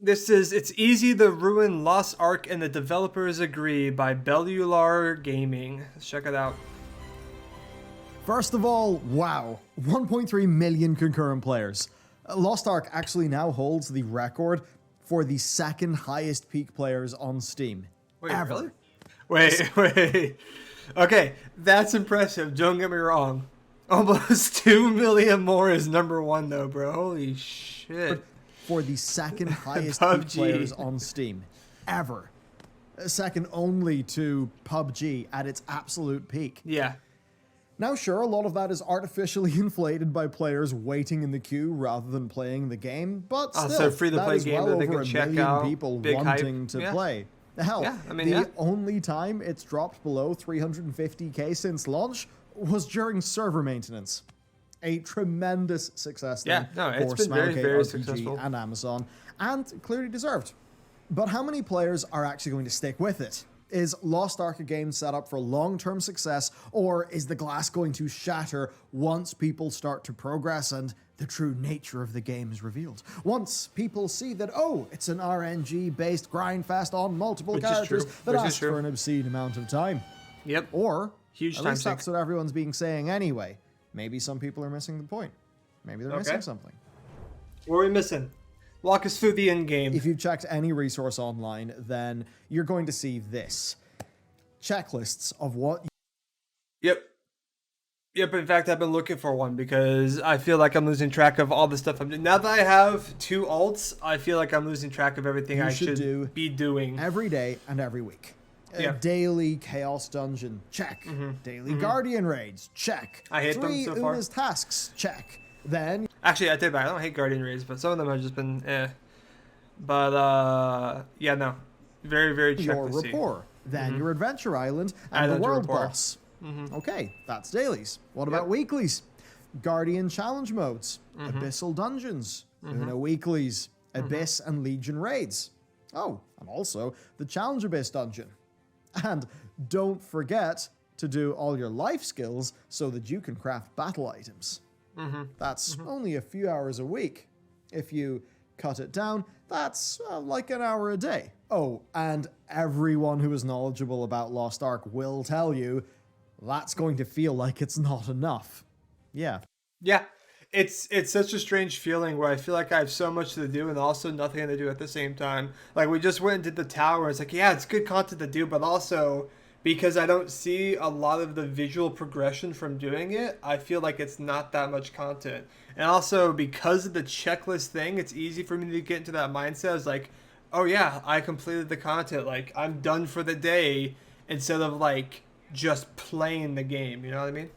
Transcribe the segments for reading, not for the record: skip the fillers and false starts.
It's easy to ruin Lost Ark and the developers agree by Bellular Gaming. Let's check it out. First of all, wow, 1.3 million concurrent players. Lost Ark actually now holds the record for the second highest peak players on Steam. Wait, ever. really? Wait. Okay, that's impressive. Don't get me wrong. Almost 2 million more is number one, though, bro. Holy shit. For the second highest peak players on Steam. Ever. Second only to PUBG at its absolute peak. Yeah. Now, sure, a lot of that is artificially inflated by players waiting in the queue rather than playing the game, but still, So free-to-play that is game well that they over can a check million out, people big wanting hype. to Yeah. play. Hell, Yeah, I mean, the yeah. only time it's dropped below 350k since launch was during server maintenance. A tremendous success Yeah, then no, it's for been very, Smilegate very RPG successful. and Amazon, and clearly deserved. But how many players are actually going to stick with it? Is Lost Ark a game set up for long-term success, or is the glass going to shatter once people start to progress and the true nature of the game is revealed? Once people see that, oh, it's an RNG-based grindfest on multiple characters that asks for an obscene amount of time. Yep. Or, Huge at time least sink. that's what everyone's being saying anyway. Maybe some people are missing the point. Maybe they're missing something. What are we missing? Walk us through the end game. If you've checked any resource online, then you're going to see this. Checklists of what... Yep. In fact, I've been looking for one because I feel like I'm losing track of all the stuff I'm doing. Now that I have two alts, I feel like I'm losing track of everything I should be doing every day and every week. Yeah. Daily Chaos Dungeon, check. Daily Guardian Raids, check. I hate them so far. Una's tasks, check. Then... Actually, I take back. I don't hate Guardian Raids, but some of them have just been But, yeah, no. Very, very check your rapport. Then your Adventure Island and the World Boss. Okay, that's dailies. What about weeklies? Guardian Challenge Modes, Abyssal Dungeons, Una Weeklies, Abyss and Legion Raids. Oh, and also the Challenge Abyss Dungeon. And don't forget to do all your life skills so that you can craft battle items. That's only a few hours a week. If you cut it down, that's like an hour a day. Oh, and everyone who is knowledgeable about Lost Ark will tell you that's going to feel like it's not enough. Yeah. Yeah. It's such a strange feeling where I feel like I have so much to do and also nothing to do at the same time. Like, we just went and did the tower. It's like, yeah, it's good content to do, but also because I don't see a lot of the visual progression from doing it, I feel like it's not that much content. And also because of the checklist thing, it's easy for me to get into that mindset. It's like, oh yeah, I completed the content. Like, I'm done for the day instead of like just playing the game. You know what I mean?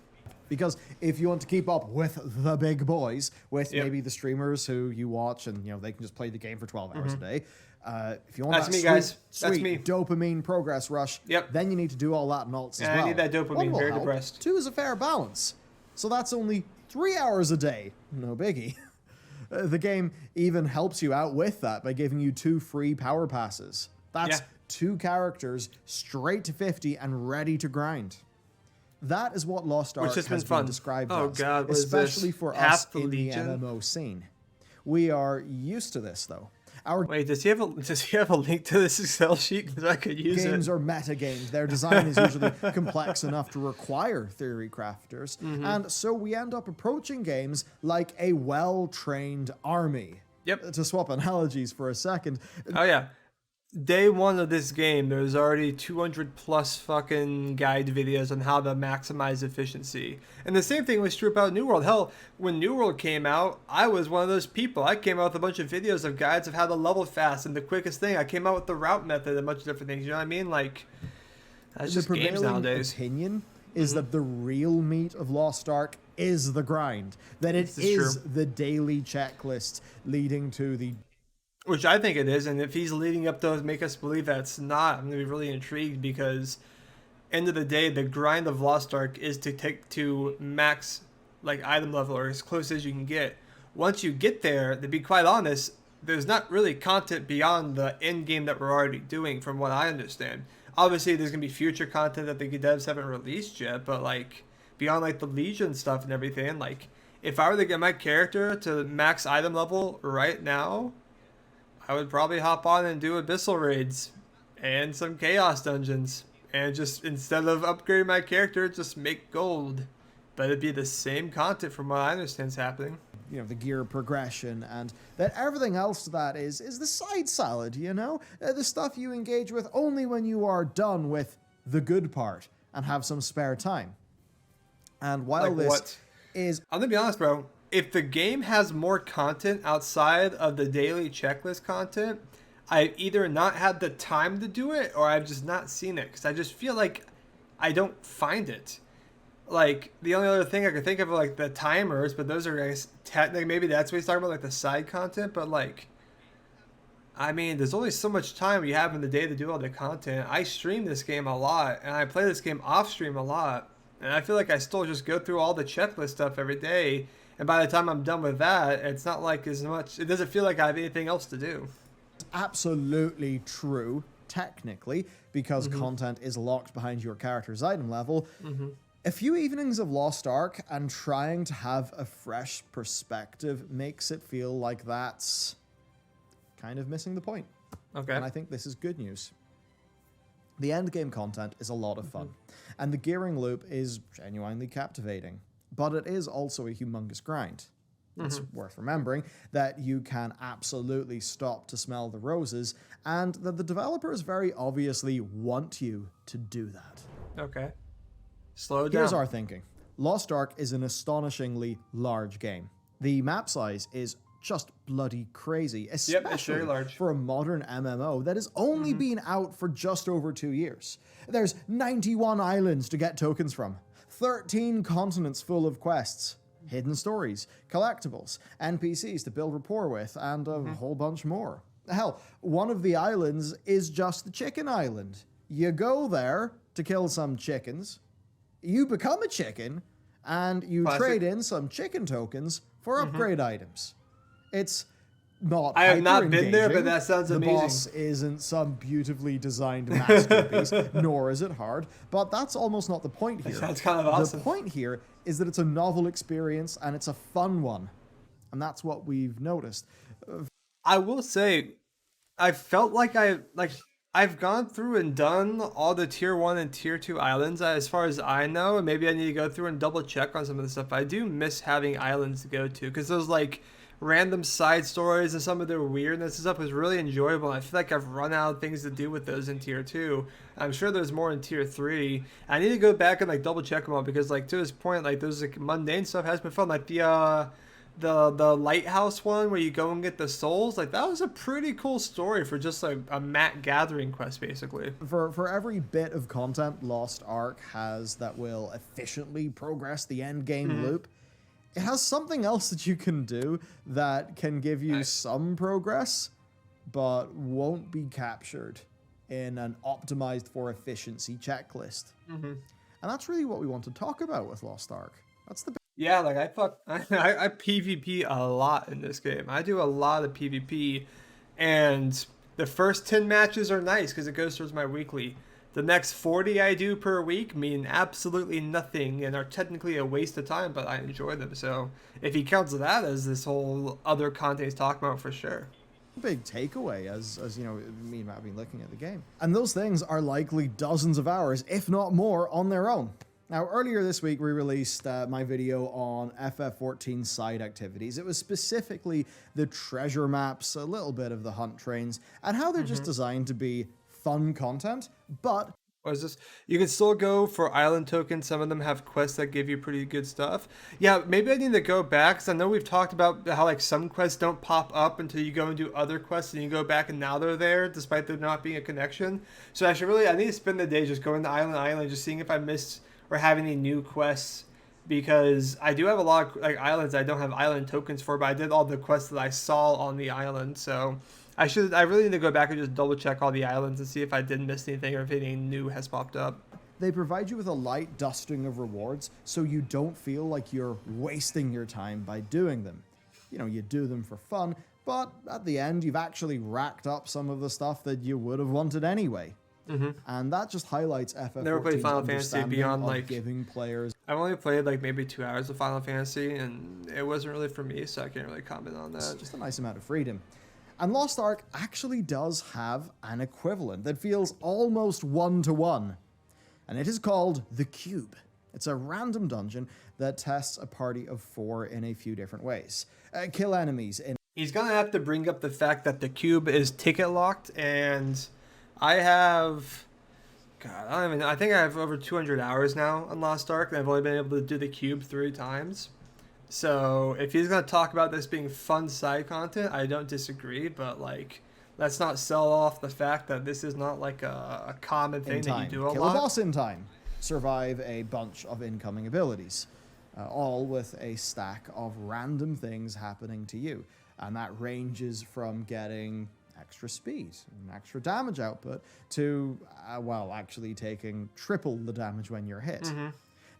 Because if you want to keep up with the big boys, with maybe the streamers who you watch and, you know, they can just play the game for 12 hours a day. If you want sweet dopamine progress rush, then you need to do all that in alts as well. I need that dopamine, very depressed. 2 is a fair balance. So that's only 3 hours a day. No biggie. The game even helps you out with that by giving you 2 free power passes. That's 2 characters straight to 50 and ready to grind. That is what Lost Ark has been described as, especially for us in the MMO scene. We are used to this, though. Wait, does he have a link to this Excel sheet? Because I could use it. Games are meta games. Their design is usually complex enough to require theory crafters, and so we end up approaching games like a well-trained army. Yep. To swap analogies for a second. Oh yeah. Day one of this game, there's already 200 plus fucking guide videos on how to maximize efficiency. And the same thing was true about New World. Hell, when New World came out, I was one of those people. I came out with a bunch of videos of guides of how to level fast and the quickest thing. I came out with the route method and a bunch of different things. You know what I mean? Like, that's just games nowadays. The opinion is that the real meat of Lost Ark is the grind. That it is the daily checklist leading to the... Which I think it is, and if he's leading up to make us believe that it's not, I'm going to be really intrigued because end of the day, the grind of Lost Ark is to take to max like item level or as close as you can get. Once you get there, to be quite honest, there's not really content beyond the end game that we're already doing from what I understand. Obviously, there's going to be future content that the devs haven't released yet, but like beyond like the Legion stuff and everything, like if I were to get my character to max item level right now, I would probably hop on and do abyssal raids and some chaos dungeons, and just instead of upgrading my character, just make gold. But it'd be the same content from what I understand is happening. You know, the gear progression, and that everything else to that is the side salad, you know? The stuff you engage with only when you are done with the good part and have some spare time. And while Like this what? is... I'm gonna be honest, bro. If the game has more content outside of the daily checklist content, I've either not had the time to do it or I've just not seen it, because I just feel like I don't find it. Like, the only other thing I could think of are, like, the timers, but those are, I guess, technically, maybe that's what he's talking about, like, the side content, but, like, I mean, there's only so much time you have in the day to do all the content. I stream this game a lot, and I play this game off-stream a lot, and I feel like I still just go through all the checklist stuff every day, and by the time I'm done with that, it's not like as much, it doesn't feel like I have anything else to do. absolutely true, technically, because content is locked behind your character's item level. A few evenings of Lost Ark and trying to have a fresh perspective makes it feel like that's kind of missing the point. Okay. And I think this is good news. The endgame content is a lot of fun, and the gearing loop is genuinely captivating, but it is also a humongous grind. It's worth remembering that you can absolutely stop to smell the roses, and that the developers very obviously want you to do that. Okay. Slow down. Here's our thinking. Lost Ark is an astonishingly large game. The map size is just bloody crazy, especially it's very large. for a modern MMO that has only been out for just over 2 years. There's 91 islands to get tokens from, 13 continents full of quests, hidden stories, collectibles, NPCs to build rapport with, and a whole bunch more. Hell, one of the islands is just the chicken island. You go there to kill some chickens, you become a chicken, and you trade in some chicken tokens for upgrade items. It's not I have not been there, hyper-engaging. but that sounds amazing. The boss isn't some beautifully designed masterpiece, nor is it hard, but that's almost not the point here. That's kind of awesome. The point here is that it's a novel experience and it's a fun one. And that's what we've noticed. I will say, I felt like I've gone through and done all the tier 1 and tier 2 islands as far as I know, and maybe I need to go through and double check on some of the stuff. I do miss having islands to go to, because those like random side stories and some of their weirdness and stuff was really enjoyable. I feel like I've run out of things to do with those in tier 2. I'm sure there's more in tier 3. I need to go back and like double check them all, because like to this point, like those like mundane stuff has been fun. Like the lighthouse one where you go and get the souls, like that was a pretty cool story for just like a map gathering quest basically. For every bit of content Lost Ark has that will efficiently progress the end game loop, it has something else that you can do that can give you some progress, but won't be captured in an optimized for efficiency checklist. And that's really what we want to talk about with Lost Ark. That's the Yeah, like I PvP a lot in this game. I do a lot of PvP, and the first 10 matches are nice because it goes towards my weekly. The next 40 I do per week mean absolutely nothing and are technically a waste of time, but I enjoy them. So if he counts that as this whole other content he's talking about, for sure. big takeaway as you know, me and Matt have been looking at the game. And those things are likely dozens of hours, if not more, on their own. Now, earlier this week, we released my video on FF14 side activities. It was specifically the treasure maps, a little bit of the hunt trains, and how they're just designed to be fun content, but... What is this? You can still go for island tokens. Some of them have quests that give you pretty good stuff. Yeah, maybe I need to go back, because I know we've talked about how like some quests don't pop up until you go and do other quests, and you go back and now they're there, despite there not being a connection. So I need to spend the day just going to island, just seeing if I missed or have any new quests, because I do have a lot of like islands I don't have island tokens for, but I did all the quests that I saw on the island. So I really need to go back and just double check all the islands and see if I didn't miss anything or if anything new has popped up. They provide you with a light dusting of rewards, so you don't feel like you're wasting your time by doing them. You know, you do them for fun, but at the end, you've actually racked up some of the stuff that you would have wanted anyway. And that just highlights FF14's Never played Final Fantasy beyond like giving players. I've only played like maybe 2 hours of Final Fantasy, and it wasn't really for me, so I can't really comment on that. It's just a nice amount of freedom. And Lost Ark actually does have an equivalent that feels almost one-to-one. And it is called the Cube. It's a random dungeon that tests a party of 4 in a few different ways. Kill enemies in... He's gonna have to bring up the fact that the Cube is ticket locked, and I have... God, I don't even know. I think I have over 200 hours now on Lost Ark, and I've only been able to do the Cube 3 times. So if he's going to talk about this being fun side content, I don't disagree, but like, let's not sell off the fact that this is not like a common thing that you do a Kill lot. a boss in time. Survive a bunch of incoming abilities. All with a stack of random things happening to you. And that ranges from getting extra speed and extra damage output to, well, actually taking triple the damage when you're hit. Mm-hmm.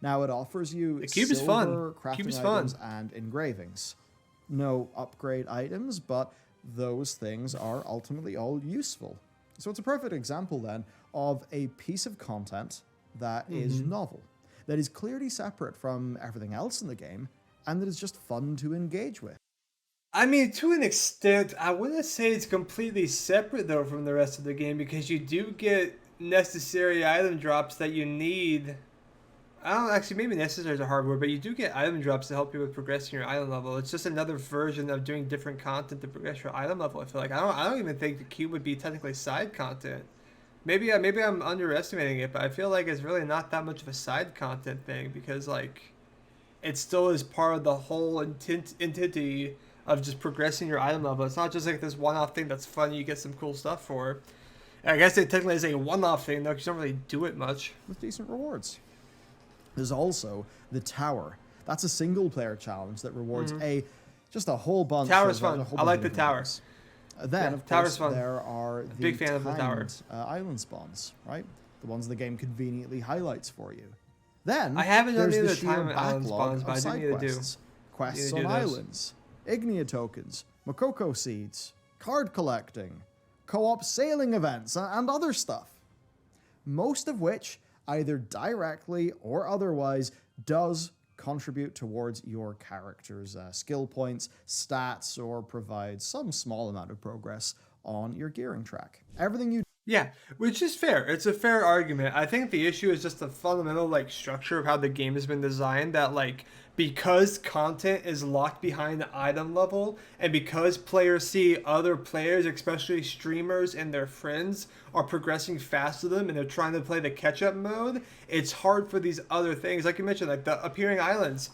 Now it offers you the Cube is fun. Crafting items and engravings. No upgrade items, but those things are ultimately all useful. So it's a perfect example then of a piece of content that is novel, that is clearly separate from everything else in the game, and that is just fun to engage with. I mean, to an extent, I wouldn't say it's completely separate though from the rest of the game, because you do get necessary item drops that you need. I don't actually, maybe necessary is a hard word, but you do get item drops to help you with progressing your item level. It's just another version of doing different content to progress your item level. I feel like I don't even think the Cube would be technically side content. Maybe I'm underestimating it, but I feel like it's really not that much of a side content thing, because like it still is part of the whole entity of just progressing your item level. It's not just like this one-off thing that's fun you get some cool stuff for. I guess it technically is a one-off thing though, because you don't really do it much. With decent rewards. There's also the Tower. That's a single-player challenge that rewards just a whole bunch. Tower's fun. I like the Tower. Then, of course, there are the big fan of the Tower. Island spawns, right? The ones the game conveniently highlights for you. Then I haven't done there's the the sheer time island spawns, but I do need to do. Quests on islands, Ignia tokens, Makoko seeds, card collecting, co-op sailing events, and other stuff. Most of which, either directly or otherwise, does contribute towards your character's skill points, stats, or provide some small amount of progress on your gearing track. Everything you... Yeah, which is fair. It's a fair argument. I think the issue is just the fundamental like structure of how the game has been designed, that like because content is locked behind the item level, and because players see other players, especially streamers and their friends, are progressing faster than them and they're trying to play the catch-up mode, it's hard for these other things, like you mentioned, like the appearing islands.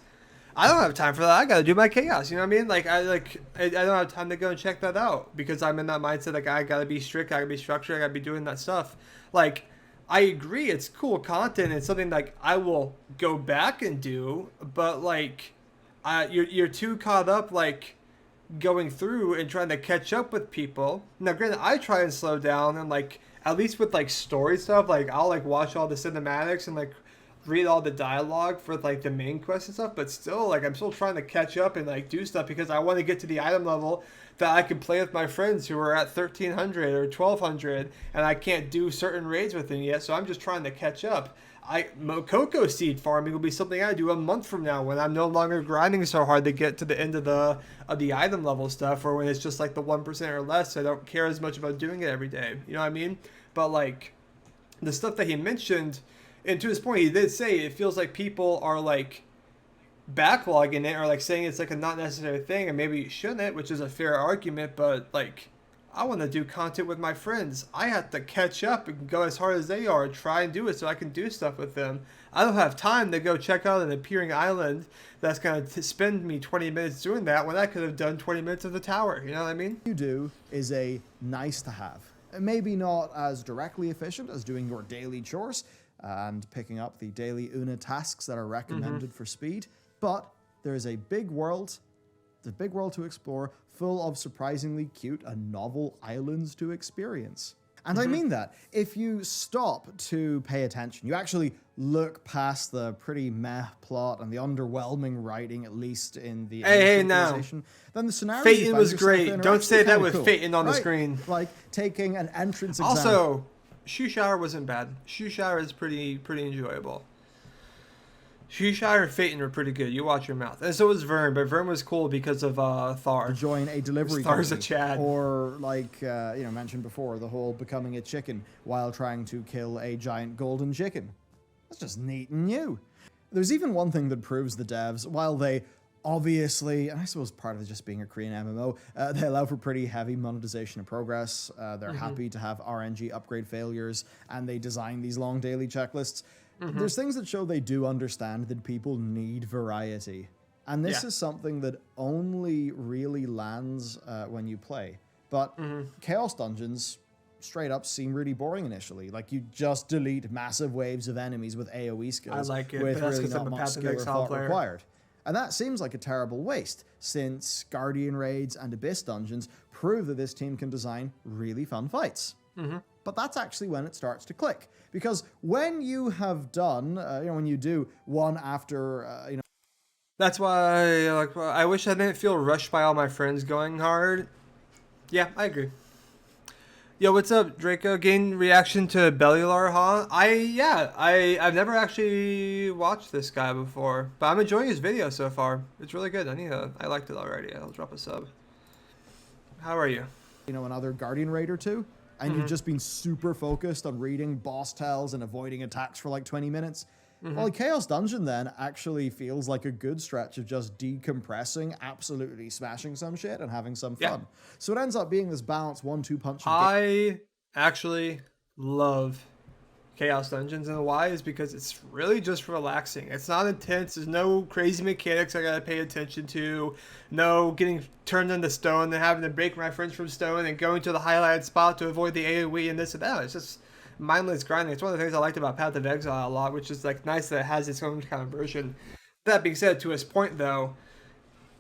I don't have time for that. I gotta do my chaos. You know what I mean? Like I don't have time to go and check that out, because I'm in that mindset. Like I gotta be strict. I gotta be structured. I gotta be doing that stuff. Like I agree, it's cool content. It's something like I will go back and do. But like, you're too caught up like going through and trying to catch up with people. Now, granted, I try and slow down, and like at least with like story stuff, like I'll like watch all the cinematics and like read all the dialogue for like the main quest and stuff, but still like I'm still trying to catch up and like do stuff, because I want to get to the item level that I can play with my friends who are at 1300 or 1200, and I can't do certain raids with them yet, so I'm just trying to catch up. Mokoko seed farming will be something I do a month from now, when I'm no longer grinding so hard to get to the end of the item level stuff, or when it's just like the 1% or less, so I don't care as much about doing it every day. You know what I mean? But like the stuff that he mentioned, and to his point, he did say it feels like people are like backlogging it, or like saying it's like a not necessary thing, and maybe you shouldn't, which is a fair argument. But like, I want to do content with my friends. I have to catch up and go as hard as they are and try and do it so I can do stuff with them. I don't have time to go check out an appearing island that's going to spend me 20 minutes doing that, when I could have done 20 minutes of the tower. You know what I mean? You do is a nice to have. Maybe not as directly efficient as doing your daily chores and picking up the daily Una tasks that are recommended for speed, but there is a big world to explore, full of surprisingly cute and novel islands to experience. And I mean that. If you stop to pay attention, you actually look past the pretty meh plot and the underwhelming writing, at least in the hey now, then the scenario Phaeton was great. Don't say that with cool, Phaeton on the screen. Like taking an entrance exam. Also, Shoe Shower wasn't bad. Shoe Shower is pretty enjoyable. Shishire and Phaeton were pretty good. You watch your mouth. And so was Vern, but Vern was cool because of Thar. To join a delivery Thar's a company. Chad. Or, like, mentioned before, the whole becoming a chicken while trying to kill a giant golden chicken. That's just neat and new. There's even one thing that proves the devs, while they obviously, and I suppose part of it just being a Korean MMO, they allow for pretty heavy monetization of progress. They're happy to have RNG upgrade failures, and they design these long daily checklists. There's things that show they do understand that people need variety. And this is something that only really lands when you play. But Chaos Dungeons straight up seem really boring initially. Like, you just delete massive waves of enemies with AoE skills. I like it, with but that's really 'cause I'm not a much Path of skill or Exile thought player. required. And that seems like a terrible waste, since Guardian Raids and Abyss Dungeons prove that this team can design really fun fights. But that's actually when it starts to click. Because when you have done, when you do one after, That's why I wish I didn't feel rushed by all my friends going hard. Yeah, I agree. Yo, what's up, Draco? Gain reaction to Bellular, huh? I've never actually watched this guy before, but I'm enjoying his video so far. It's really good. I liked it already. I'll drop a sub. How are you? Another Guardian Raid or two, and you've just been super focused on reading boss tells and avoiding attacks for like 20 minutes. Well, Chaos Dungeon then actually feels like a good stretch of just decompressing, absolutely smashing some shit, and having some fun. So it ends up being this balanced 1-2 punch. I actually love Chaos Dungeons, and why is because it's really just relaxing. It's not intense. There's no crazy mechanics I gotta pay attention to. No getting turned into stone and having to break my friends from stone and going to the highlighted spot to avoid the AoE and this and that. It's just mindless grinding. It's one of the things I liked about Path of Exile a lot, which is like nice that it has its own kind of version. That being said, to his point though,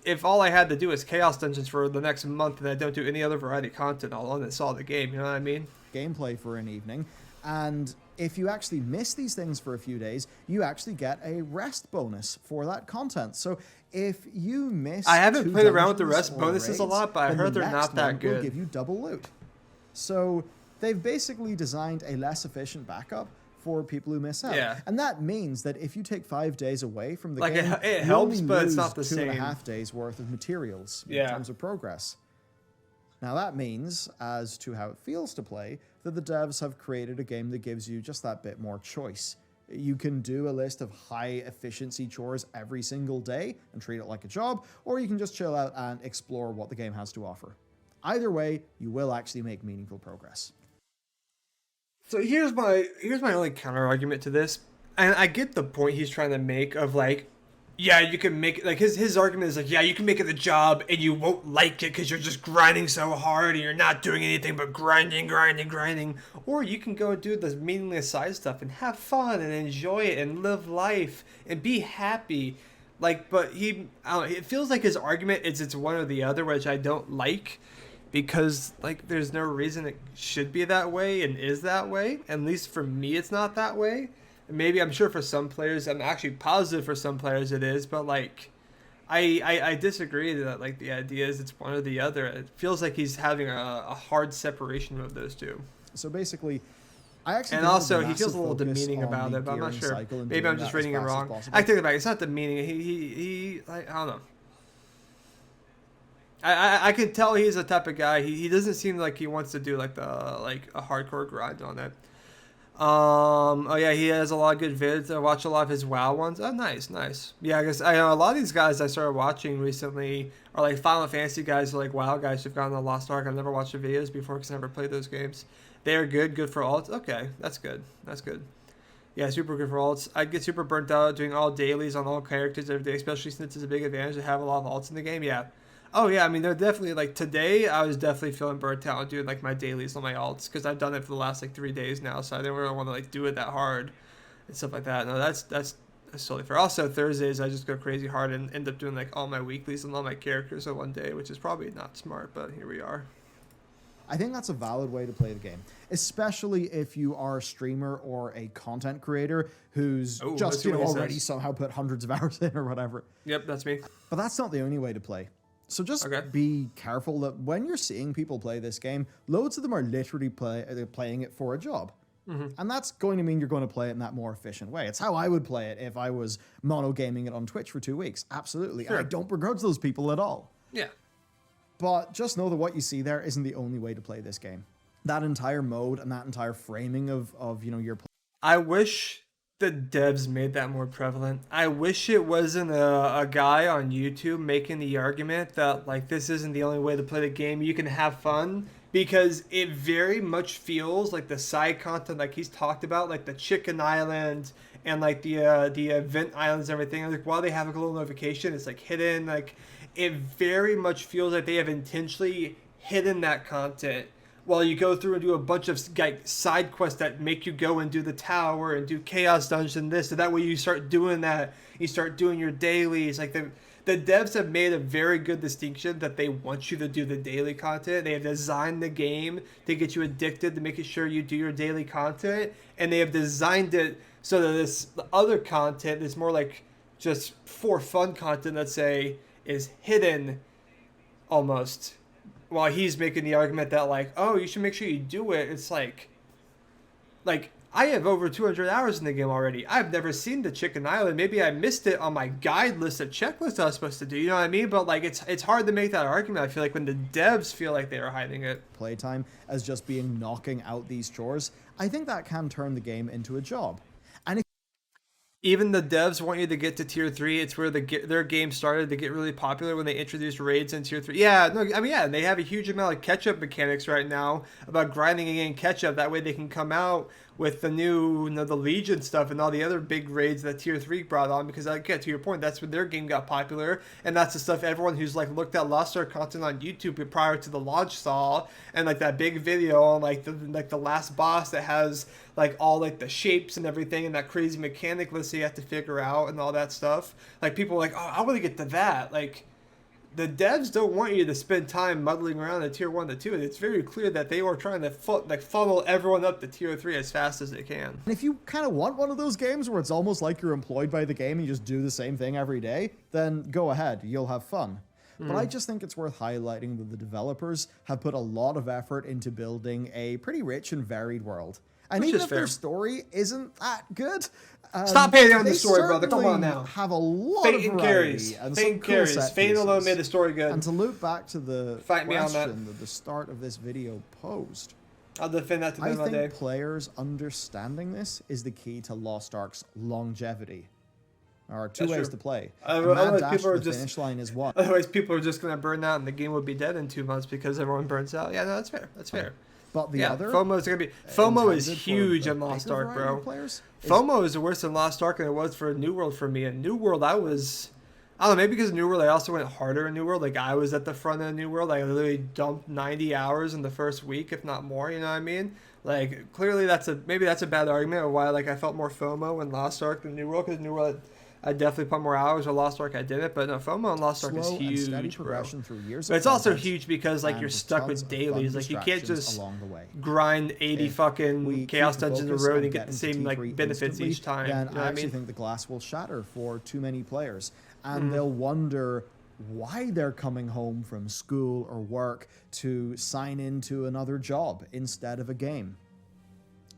if all I had to do is Chaos Dungeons for the next month and I don't do any other variety content, I'll uninstall the game. You know what I mean? Gameplay for an evening, and if you actually miss these things for a few days, you actually get a rest bonus for that content. So if you miss, I haven't played around with the rest bonuses a lot, but I heard they're not that good. Will give you double loot. So they've basically designed a less efficient backup for people who miss out. Yeah. And that means that if you take 5 days away from the like game, it you helps, only but it's lose not the same. 2.5 days worth of materials in terms of progress. Now that means, as to how it feels to play, that the devs have created a game that gives you just that bit more choice. You can do a list of high efficiency chores every single day and treat it like a job, or you can just chill out and explore what the game has to offer. Either way, you will actually make meaningful progress. So here's my only counter argument to this, and I get the point he's trying to make of like, yeah, you can make it, like his argument is like, yeah, you can make it the job and you won't like it because you're just grinding so hard and you're not doing anything but grinding, or you can go and do the meaningless side stuff and have fun and enjoy it and live life and be happy. Like, but it feels like his argument is it's one or the other, which I don't like. Because, like, there's no reason it should be that way and is that way. At least for me, it's not that way. Maybe I'm sure for some players, I'm actually positive for some players it is. But, like, I disagree that, like, the idea is it's one or the other. It feels like he's having a hard separation of those two. So basically, I actually... And also, he feels a little demeaning about it, but I'm not sure. Maybe I'm just reading it wrong. I take it back. It's not demeaning. He I don't know. I can tell he's the type of guy. He doesn't seem like he wants to do like a hardcore grind on it. Oh yeah, he has a lot of good vids. I watch a lot of his WoW ones. Oh, nice. Yeah, I guess I know a lot of these guys I started watching recently are like Final Fantasy guys, or like WoW guys who've gotten the Lost Ark. I've never watched the videos before because I never played those games. They are good for alts. Okay, that's good. Yeah, super good for alts. I get super burnt out doing all dailies on all characters every day, especially since it's a big advantage to have a lot of alts in the game. Yeah. Oh yeah, I mean they're definitely like today. I was definitely feeling burnt out doing like my dailies on my alts because I've done it for the last like 3 days now, so I didn't really want to like do it that hard and stuff like that. No, that's totally fair. Also Thursdays I just go crazy hard and end up doing like all my weeklies and all my characters in one day, which is probably not smart, but here we are. I think that's a valid way to play the game, especially if you are a streamer or a content creator who's just already somehow put hundreds of hours in or whatever. Yep, that's me. But that's not the only way to play. So just be careful that when you're seeing people play this game, loads of them are literally playing it for a job. And that's going to mean you're going to play it in that more efficient way. It's how I would play it if I was mono-gaming it on Twitch for 2 weeks. Absolutely. Sure. I don't begrudge those people at all. Yeah. But just know that what you see there isn't the only way to play this game. That entire mode and that entire framing of your play. I wish the devs made that more prevalent. I wish it wasn't a guy on YouTube making the argument that, like, this isn't the only way to play the game. You can have fun. Because it very much feels like the side content, like he's talked about, like the Chicken Island and like the event islands and everything. Like while they have like a little notification, it's like hidden. Like it very much feels like they have intentionally hidden that content. While you go through and do a bunch of like side quests that make you go and do the tower and do Chaos Dungeon this, so that way you start doing that. You start doing your dailies, like the devs have made a very good distinction that they want you to do the daily content. They have designed the game to get you addicted, to making sure you do your daily content. And they have designed it so that this other content is more like just for fun content, let's say, is hidden almost. While he's making the argument that, like, oh, you should make sure you do it. It's like I have over 200 hours in the game already. I've never seen the Chicken Island. Maybe I missed it on my guide list of checklists I was supposed to do. You know what I mean? But like, it's hard to make that argument. I feel like when the devs feel like they are hiding it. Playtime as just being knocking out these chores, I think that can turn the game into a job. And even the devs want you to get to tier 3. It's where their game started to get really popular when they introduced raids in tier 3. Yeah, no, I mean, yeah, they have a huge amount of catch-up mechanics right now about grinding and getting catch-up. That way they can come out with the new, the Legion stuff and all the other big raids that tier 3 brought on. Because, again, to your point, that's when their game got popular. And that's the stuff everyone who's, like, looked at Lost Ark content on YouTube prior to the launch saw. And, like, that big video on, like, the last boss that has, like, all, like, the shapes and everything and that crazy mechanic list you have to figure out and all that stuff. Like, people are like, oh, I want to get to that. Like, the devs don't want you to spend time muddling around in tier 1 to 2. It's very clear that they are trying to funnel everyone up to tier 3 as fast as they can. And if you kind of want one of those games where it's almost like you're employed by the game and you just do the same thing every day, then go ahead. You'll have fun. But I just think it's worth highlighting that the developers have put a lot of effort into building a pretty rich and varied world. And even if their story isn't that good, stop hating on the story, brother. Come on now. Have a lot of variety and some cool set Fate alone made the story good. And to loop back to the question that the start of this video posed, I'll defend that to the end of my day. I think players understanding this is the key to Lost Ark's longevity. There are two ways to play. Mad dash to the finish line is one. Otherwise, people are just going to burn out and the game will be dead in 2 months because everyone burns out. Yeah, no, that's fair. That's fair. But the other FOMO is huge in Lost Ark, bro. FOMO is worse in Lost Ark than it was for New World for me. In New World, I don't know, maybe because New World, I also went harder in New World. Like, I was at the front of New World. I literally dumped 90 hours in the first week, if not more, you know what I mean? Like, clearly maybe that's a bad argument of why, like, I felt more FOMO in Lost Ark than New World, because New World, I definitely put more hours. Or Lost Ark, I didn't. But no, FOMO on Lost Ark is huge, bro. But it's also huge because, like, you're stuck with dailies. Like, you can't just grind 80 fucking Chaos Dungeons in a row and get the same, like, benefits each time. Then I actually think the glass will shatter for too many players. And they'll wonder why they're coming home from school or work to sign into another job instead of a game.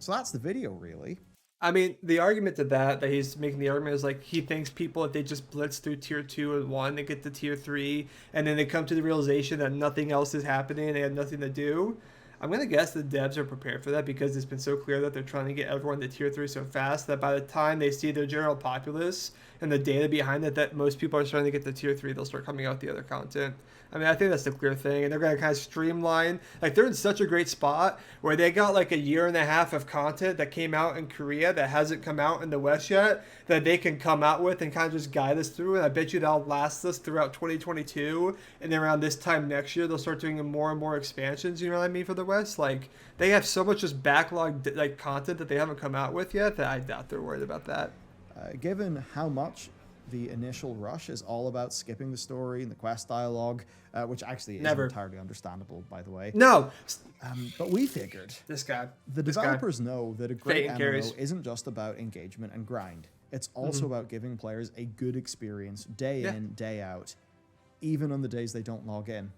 So that's the video, really. I mean, the argument to that he's making the argument is, like, he thinks people, if they just blitz through tier 2 and 1, they get to tier 3, and then they come to the realization that nothing else is happening and they have nothing to do. I'm going to guess the devs are prepared for that because it's been so clear that they're trying to get everyone to tier 3 so fast that by the time they see their general populace and the data behind it that most people are starting to get to tier 3, they'll start coming out with the other content. I mean, I think that's the clear thing, and they're going to kind of streamline. Like, they're in such a great spot where they got like 1.5 years of content that came out in Korea that hasn't come out in the West yet that they can come out with and kind of just guide us through. And I bet you that'll last us throughout 2022. And then around this time next year, they'll start doing more and more expansions. You know what I mean, for the West? Like, they have so much just backlog like content that they haven't come out with yet that I doubt they're worried about that. Given how much the initial rush is all about skipping the story and the quest dialogue, which actually is entirely understandable, by the way. No. But we figured the developers know that a great MMO isn't just about engagement and grind. It's also about giving players a good experience day in, day out, even on the days they don't log in.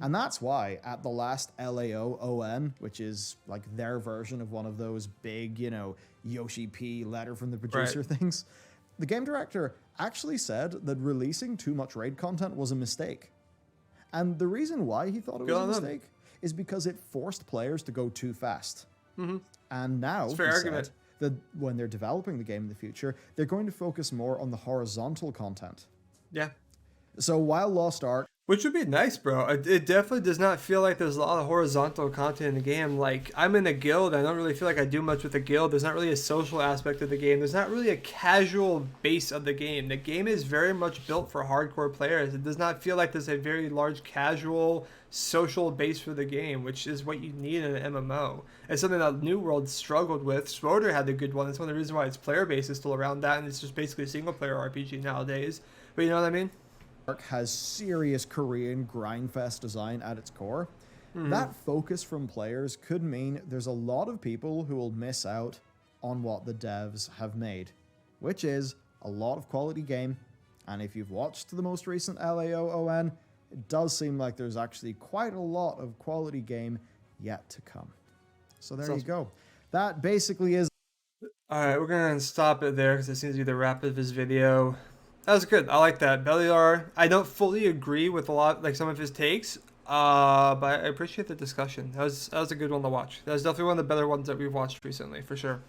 And that's why at the last LAO-ON, which is like their version of one of those big, you know, Yoshi P letter from the producer things, the game director actually said that releasing too much raid content was a mistake. And the reason why he thought it was a mistake is because it forced players to go too fast. And now, he said that when they're developing the game in the future, they're going to focus more on the horizontal content. Yeah. So while Lost Ark... Which would be nice, bro. It definitely does not feel like there's a lot of horizontal content in the game. Like, I'm in a guild. I don't really feel like I do much with the guild. There's not really a social aspect of the game. There's not really a casual base of the game. The game is very much built for hardcore players. It does not feel like there's a very large casual social base for the game, which is what you need in an MMO. It's something that New World struggled with. Swoder had a good one. It's one of the reasons why its player base is still around that, and it's just basically a single-player RPG nowadays. But you know what I mean? Has serious Korean grindfest design at its core. That focus from players could mean there's a lot of people who will miss out on what the devs have made, which is a lot of quality game. And if you've watched the most recent LAO-ON, it does seem like there's actually quite a lot of quality game yet to come. So there you go. That basically is... Alright, we're going to stop it there because it seems to be the wrap of this video. That was good. I like that. Bellular, I don't fully agree with some of his takes, but I appreciate the discussion. That was a good one to watch. That was definitely one of the better ones that we've watched recently, for sure.